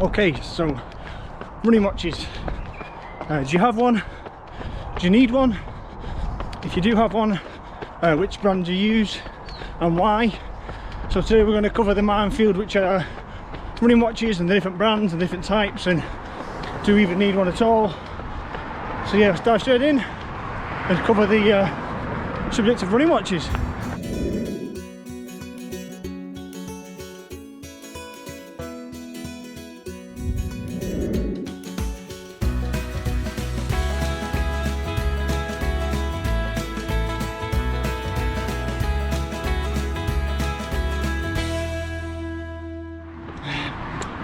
Okay, so running watches. Do you have one? Do you need one? If you do have one, which brand do you use and why? So today we're going to cover the minefield, which are running watches and the different brands and different types, and do we even need one at all? So yeah, let's dive straight in and cover the subject of running watches.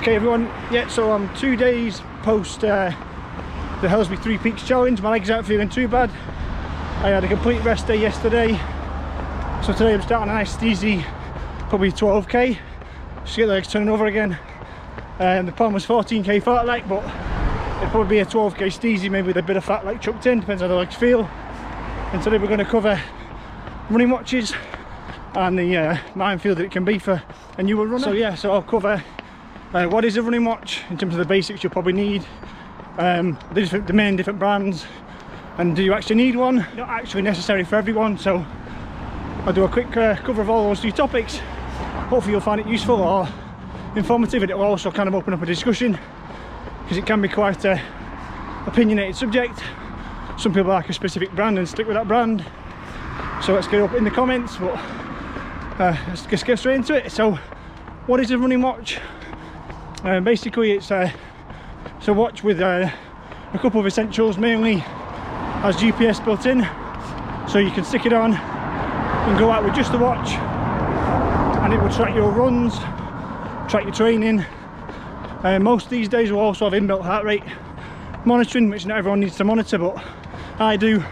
Okay everyone, yeah, so I'm 2 days post the Helsby 3 Peaks challenge. My legs aren't feeling too bad. I had a complete rest day yesterday, so today I'm starting a nice easy, probably 12k, just to get the legs turning over again. The plan was 14k fartlek, but it'll probably be a 12k steezy, maybe with a bit of fartlek chucked in, depends how the legs feel. And today we're going to cover running watches and the minefield that it can be for a newer runner. So yeah, so I'll cover what is a running watch in terms of the basics you'll probably need, the main different brands, and do you actually need one? Not actually necessary for everyone, so I'll do a quick cover of all those three topics. Hopefully you'll find it useful or informative, and it will also kind of open up a discussion, because it can be quite a opinionated subject. Some people like a specific brand and stick with that brand, so let's get up in the comments, but let's just get straight into it. So what is a running watch? Basically it's a watch with a couple of essentials. Mainly has GPS built in, so you can stick it on and go out with just the watch, and it will track your runs, track your training. Most these days will also have inbuilt heart rate monitoring, which not everyone needs to monitor, but I do.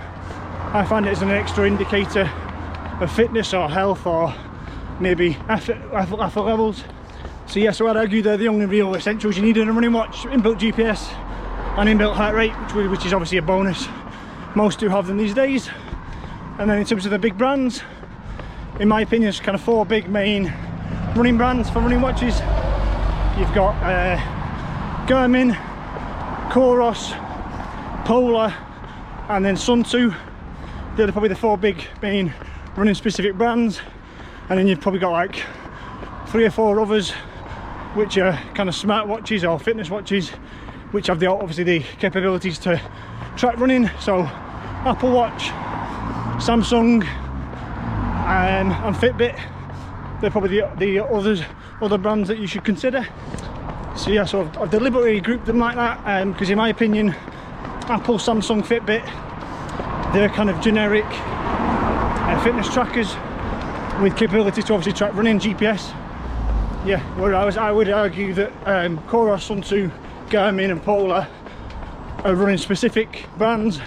I find it as an extra indicator of fitness or health, or maybe effort levels. So yeah, so I'd argue they're the only real essentials you need in a running watch: inbuilt GPS and inbuilt heart rate, which is obviously a bonus. Most do have them these days. And then in terms of the big brands, in my opinion, there's kind of four big main running brands for running watches. You've got Garmin, Coros, Polar, and then Sun2. They're probably the four big main running specific brands. And then you've probably got like 3 or 4 others, which are kind of smart watches or fitness watches, which have obviously the capabilities to track running. So Apple Watch, Samsung, and Fitbit, they're probably the other brands that you should consider. So yeah, so I've deliberately grouped them like that, because in my opinion, Apple, Samsung, Fitbit, they're kind of generic fitness trackers with capability to obviously track running, GPS. Yeah, whereas I would argue that Coros, Sun2, Garmin and Polar are running specific brands,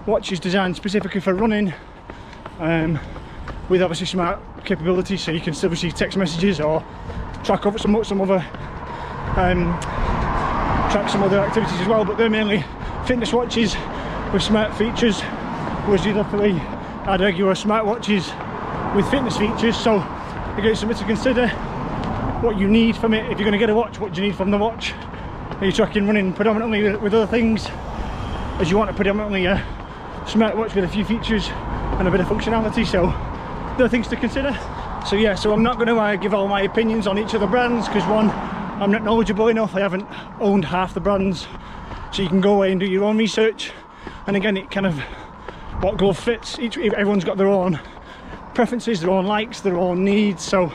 watches designed specifically for running, with obviously smart capabilities, so you can still receive text messages or track over some other activities as well. But they're mainly fitness watches with smart features, whereas the other three, I'd argue, are smart watches with fitness features. So again, something to consider. What you need from it, if you're going to get a watch, what do you need from the watch? Are you tracking running predominantly with other things, as you want a predominantly smart watch with a few features and a bit of functionality? So there are things to consider. So yeah, so I'm not going to give all my opinions on each of the brands, because one, I'm not knowledgeable enough. I haven't owned half the brands, so you can go away and do your own research. And again, it kind of, what glove fits, everyone's got their own preferences, their own likes, their own needs. So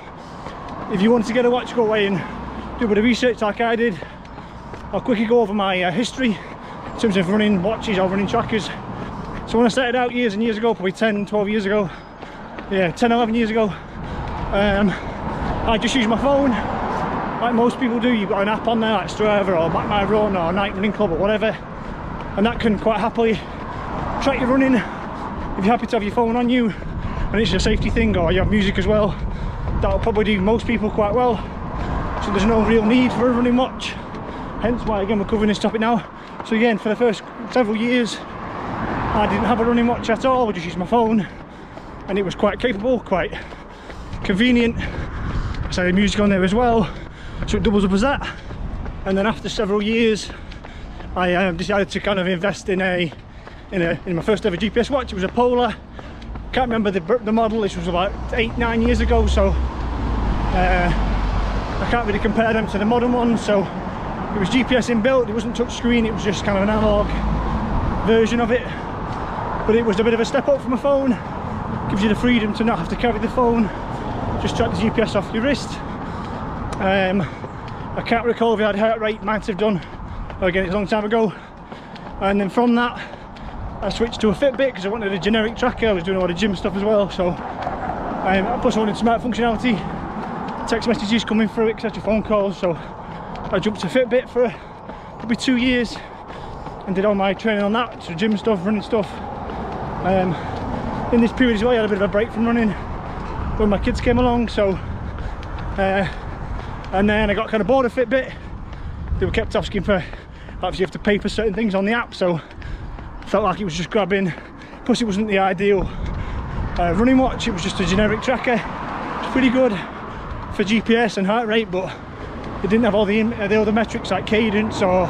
if you want to get a watch, go away and do a bit of research like I did. I'll quickly go over my history in terms of running watches or running trackers. So when I started out years and years ago, probably 10, 12 years ago, yeah, 10, 11 years ago, I just used my phone, like most people do. You've got an app on there like Strava or My Run or Night Running Club or whatever, and that can quite happily track your running if you're happy to have your phone on you, and it's a safety thing, or you have music as well. That'll probably do most people quite well, so there's no real need for a running watch, hence why again we're covering this topic now. So again, for the first several years I didn't have a running watch at all, I just used my phone, and it was quite capable, quite convenient. So I had music on there as well, so it doubles up as that. And then after several years, I decided to kind of invest in my first ever GPS watch. It was a Polar. Can't remember the model. This was about 8-9 years ago, so I can't really compare them to the modern ones. So it was GPS inbuilt. It wasn't touch screen. It was just kind of an analog version of it. But it was a bit of a step up from a phone. Gives you the freedom to not have to carry the phone. Just track the GPS off your wrist. I can't recall if it had heart rate. Might have done. Again, it's a long time ago. And then from that, I switched to a Fitbit because I wanted a generic tracker. I was doing all the gym stuff as well, so plus I wanted smart functionality, text messages coming through, etc., phone calls. So I jumped to Fitbit for probably 2 years and did all my training on that, so gym stuff, running stuff. In this period as well, I had a bit of a break from running when my kids came along, so and then I got kind of bored of Fitbit. They were kept asking for, obviously you have to pay for certain things on the app, so I felt like it was just grabbing, plus it wasn't the ideal running watch. It was just a generic tracker. It's pretty good for GPS and heart rate, but it didn't have all the other metrics like cadence or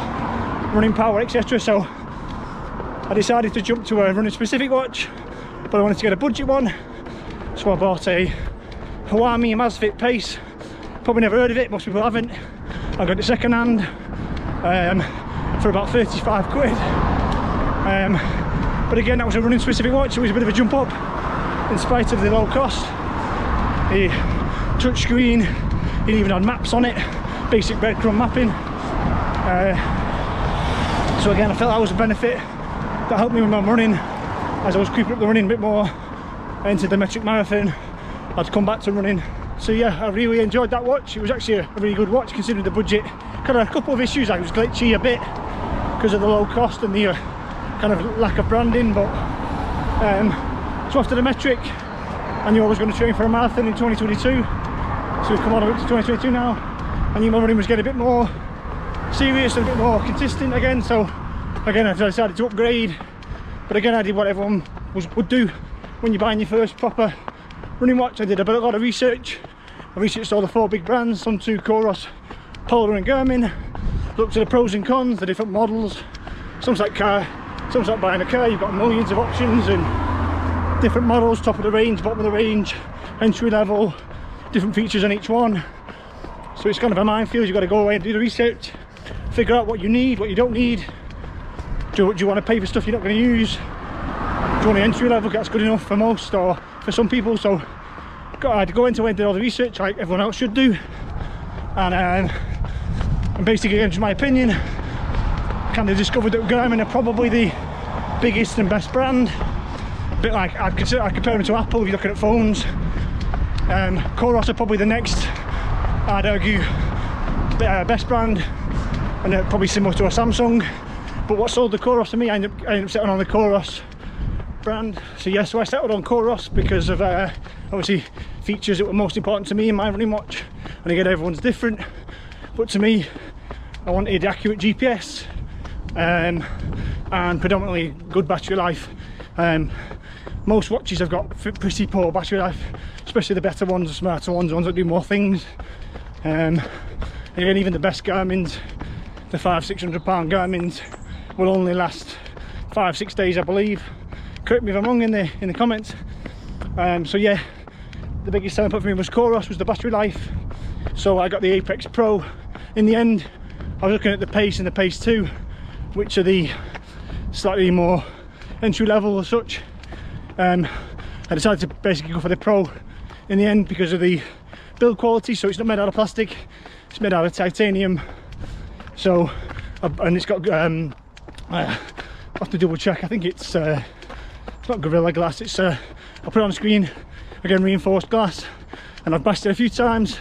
running power, etc. So I decided to jump to a running specific watch, but I wanted to get a budget one, so I bought a Huami Amazfit Pace. Probably never heard of it, most people haven't. I got it second hand for about 35 quid. But again, that was a running specific watch, so it was a bit of a jump up in spite of the low cost. The touch screen, it even had maps on it, basic breadcrumb mapping. So again, I felt that was a benefit that helped me with my running as I was creeping up the running a bit more into the metric marathon. I'd come back to running. So yeah, I really enjoyed that watch. It was actually a really good watch considering the budget. Kind of a couple of issues, like it was glitchy a bit because of the low cost and the kind of lack of branding, but so after the metric, I knew I was going to train for a marathon in 2022, so we've come on up to 2022 now. I knew my running was getting a bit more serious and a bit more consistent again, so again I decided to upgrade. But again, I did what everyone would do when you're buying your first proper running watch. I did a lot of research. I researched all the 4 big brands, Sun 2, Coros, Polar and Garmin. Looked at the pros and cons, the different models. Some's like buying a car, you've got millions of options and different models, top of the range, bottom of the range, entry level, different features on each one. So it's kind of a minefield. You've got to go away and do the research, figure out what you need, what you don't need. Do you want to pay for stuff you're not going to use? Do you want an entry level that's good enough for most or for some people? So I had to go into it and do all the research like everyone else should do. And basically, against my opinion, I kind of discovered that Garmin are probably the biggest and best brand. A bit like I compare them to Apple if you're looking at phones. Coros are probably the next, I'd argue, best brand, and they're probably similar to a Samsung. But what sold the Coros to me, I ended up settling on the Coros brand. So yeah, so I settled on Coros because of obviously features that were most important to me in my running watch. And again, everyone's different, but to me, I wanted accurate GPS and predominantly good battery life. Most watches have got pretty poor battery life, especially the better ones, the smarter ones, the ones that do more things. Again, even the best Garmins, the £500–600 Garmins, will only last 5–6 days, I believe. Correct me if I'm wrong in the comments. So yeah, the biggest selling point for me was Coros, was the battery life. So I got the Apex Pro. In the end, I was looking at the Pace and the Pace 2, which are the slightly more entry level as such. I decided to basically go for the Pro in the end because of the build quality. So it's not made out of plastic, it's made out of titanium. So and it's got I have to double check, I think it's not Gorilla Glass, it's I'll put it on the screen, again reinforced glass, and I've bashed it a few times,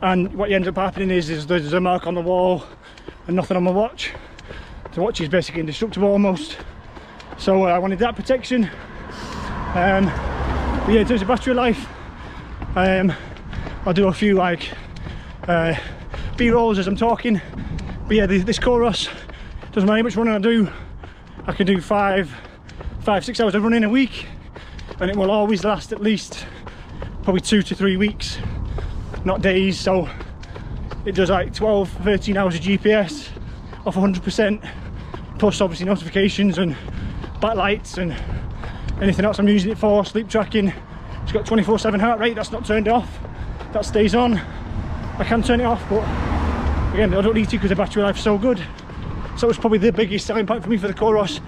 and what ends up happening is there's a mark on the wall and nothing on my watch. The watch is basically indestructible almost, so I wanted that protection. But yeah, in terms of battery life, I'll do a few like B-rolls as I'm talking. But yeah, this Coros, doesn't matter how much running I do, I can do 5–6 hours of running a week, and it will always last at least probably 2 to 3 weeks, not days. So it does like 12-13 hours of GPS off 100%, plus obviously notifications and backlights and anything else I'm using it for, sleep tracking. It's got 24/7 heart rate, that's not turned off, that stays on. I can turn it off, but again, I don't need to because the battery life is so good. So it's probably the biggest selling point for me for the Coros,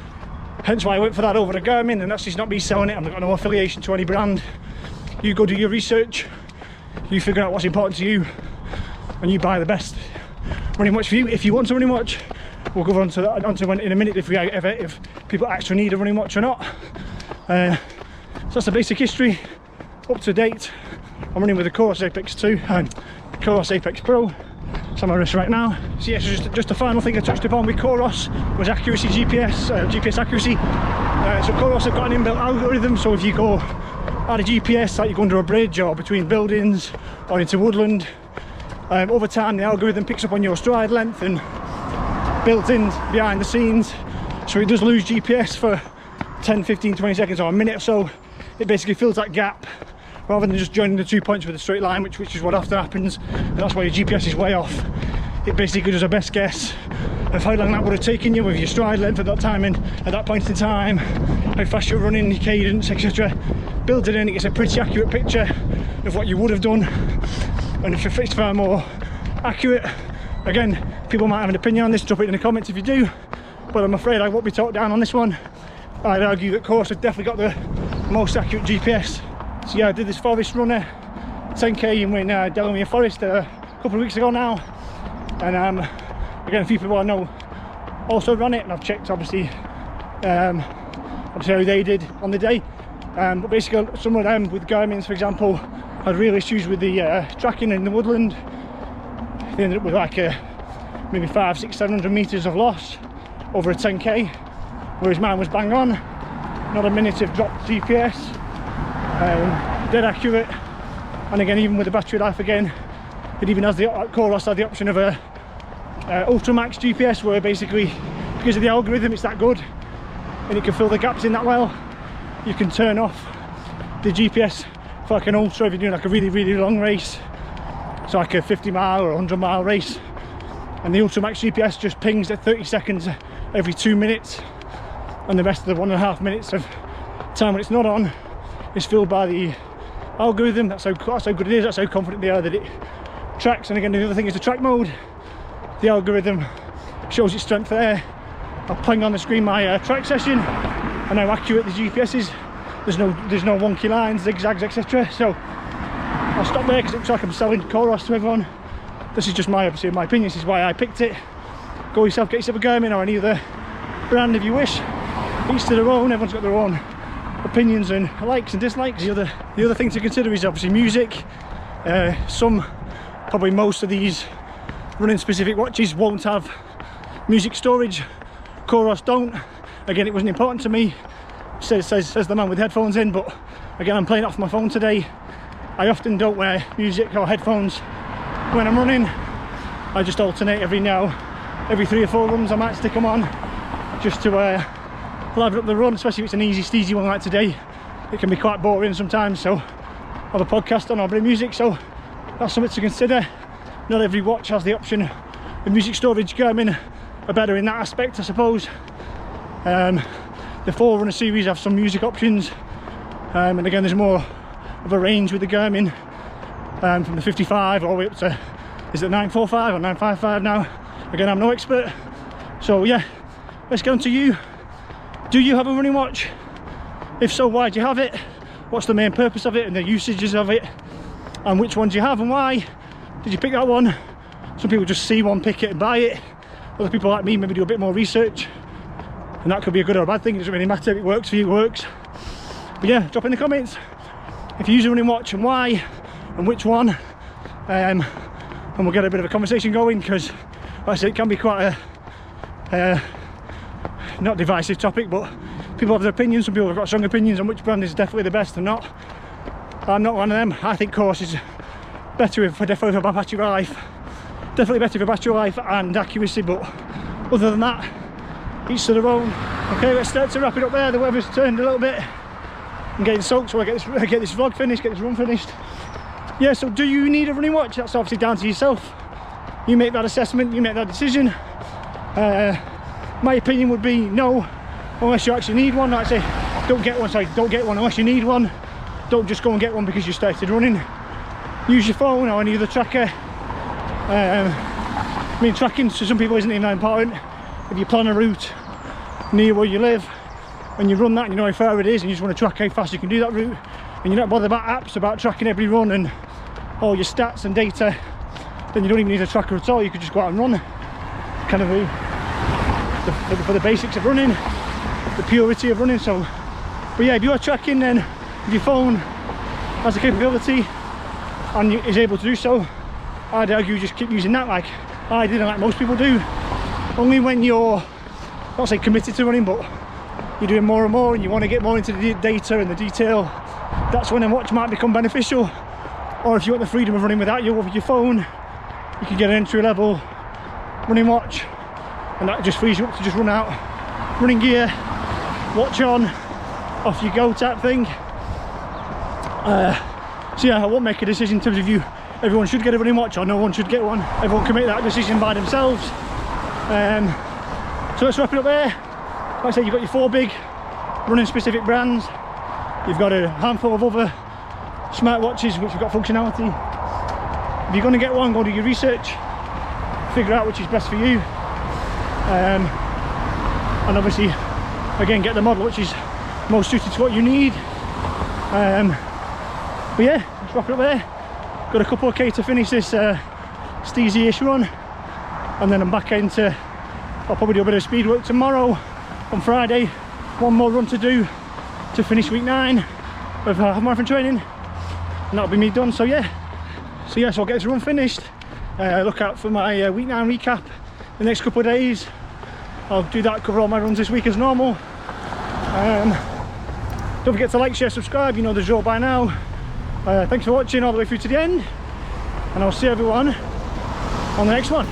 hence why I went for that over the Garmin, and that's just not me selling it. I've got no affiliation to any brand. You go do your research, you figure out what's important to you, and you buy the best running watch for you. If you want a running watch, we'll go on to that onto in a minute if people actually need a running watch or not. So that's the basic history, up to date. I'm running with the Coros Apex 2 and Coros Apex Pro. It's on my wrist right now. So yes, just the final thing I touched upon with Coros was accuracy, GPS accuracy. So Coros have got an inbuilt algorithm, so if you go out of GPS, like you go under a bridge or between buildings or into woodland, over time the algorithm picks up on your stride length and built in behind the scenes, so it does lose GPS for 10, 15, 20 seconds or a minute or so. It basically fills that gap rather than just joining the 2 points with a straight line, which is what often happens, and that's why your GPS is way off. It basically does a best guess of how long that would have taken you with your stride length at that time and at that point in time, how fast you're running, your cadence, etc. Builds it in, it gets a pretty accurate picture of what you would have done, and if it's far more accurate. Again, people might have an opinion on this, drop it in the comments if you do, but I'm afraid I won't be talked down on this one. I'd argue that Coros have definitely got the most accurate GPS. So yeah, I did this forest runner, 10k in Delamere Forest a couple of weeks ago now, and again, a few people I know also ran it, and I've checked obviously how they did on the day. But basically, some of them with Garmin's, for example, had real issues with the tracking in the woodland. They ended up with like maybe 500, 600, 700 meters of loss over a 10k, whereas mine was bang on, not a minute of dropped GPS, dead accurate. And again, even with the battery life, again, it even has the Coros had the option of a Ultra Max GPS, where basically because of the algorithm it's that good and it can fill the gaps in that well, you can turn off the GPS for like an ultra if you're doing like a really long race, so like a 50-mile or 100-mile race, and the Ultra Max GPS just pings at 30 seconds every 2 minutes, and the rest of the 1.5 minutes of time when it's not on is filled by the algorithm. That's how good it is, that's how confident they are that it tracks. And again, the other thing is the track mode. The algorithm shows its strength there. I'll ping on the screen my track session and how accurate the GPS is. There's no wonky lines, zigzags, etc. So I'll stop there because it looks like I'm selling Coros to everyone. This is just my opinion. This is why I picked it. Go yourself, get yourself a Garmin or any other brand if you wish. Each to their own. Everyone's got their own opinions and likes and dislikes. The other thing to consider is obviously music. Probably most of these running specific watches won't have music storage. Coros don't. Again, it wasn't important to me, says the man with headphones in, but again, I'm playing off my phone today. I often don't wear music or headphones when I'm running. I just alternate every 3 or 4 runs. I might stick them on just to ladder up the run, especially if it's an easy steezy one like today. It can be quite boring sometimes, so I'll have a podcast on or a bit of music, so that's something to consider. Not every watch has the option of music storage. Garmin are better in that aspect, I suppose. The Forerunner series have some music options, and again, there's more of a range with the Garmin, from the 55 all the way up to, is it 945 or 955 now? Again, I'm no expert, so yeah, let's get on to you. Do you have a running watch? If so, why do you have it? What's the main purpose of it and the usages of it? And which ones you have and why? Did you pick that one? Some people just see one, pick it and buy it. Other people like me maybe do a bit more research, and that could be a good or a bad thing. It doesn't really matter. If it works for you, it works. But yeah, drop in the comments if you use a running watch and why and which one, and we'll get a bit of a conversation going, because like I say, it can be quite a not divisive topic, but people have their opinions. Some people have got strong opinions on which brand is definitely the best and not. I'm not one of them. I think Coros is better for battery life, definitely better for battery life and accuracy, but other than that, each to their own. Okay, let's start to wrap it up there. The weather's turned a little bit. I'm getting soaked, so I get this vlog finished, get this run finished. Yeah, so do you need a running watch? That's obviously down to yourself. you make that assessment, you make that decision. My opinion would be no, unless you actually need one. Like I say, don't get one unless you need one. Don't just go and get one because you started running. Use your phone or any other tracker. I mean, tracking to some people isn't even that important. If you plan a route near where you live and you run that and you know how far it is and you just want to track how fast you can do that route, and you're not bothered about apps about tracking every run and all your stats and data, then you don't even need a tracker at all. You could just go out and run. Kind of for the basics of running, the purity of running. So, but yeah, if you are tracking, then if your phone has the capability and is able to do so, I'd argue just keep using that, like I did and like most people do. Only when you're, not say committed to running, but you're doing more and more and you want to get more into the data and the detail, that's when a watch might become beneficial. Or if you want the freedom of running without your phone, you can get an entry level running watch, and that just frees you up to just run out, running gear, watch on, off you go type thing. So yeah, I won't make a decision in terms of everyone should get a running watch or no one should get one. Everyone can make that decision by themselves. So let's wrap it up there. Like I said, you've got your 4 big running specific brands. You've got a handful of other smartwatches which have got functionality. If you're going to get one, go do your research, figure out which is best for you, and obviously again get the model which is most suited to what you need. But yeah, let's wrap it up there. Got a couple of K to finish this steezy-ish run, and then I'm back into, I'll probably do a bit of speed work tomorrow. On Friday, one more run to do to finish week 9 of half marathon training, and that'll be me done. So yeah, so I'll get this run finished. Look out for my week 9 recap the next couple of days. I'll do that, cover all my runs this week as normal. Don't forget to like, share, subscribe, you know the drill by now. Thanks for watching all the way through to the end, and I'll see everyone on the next one.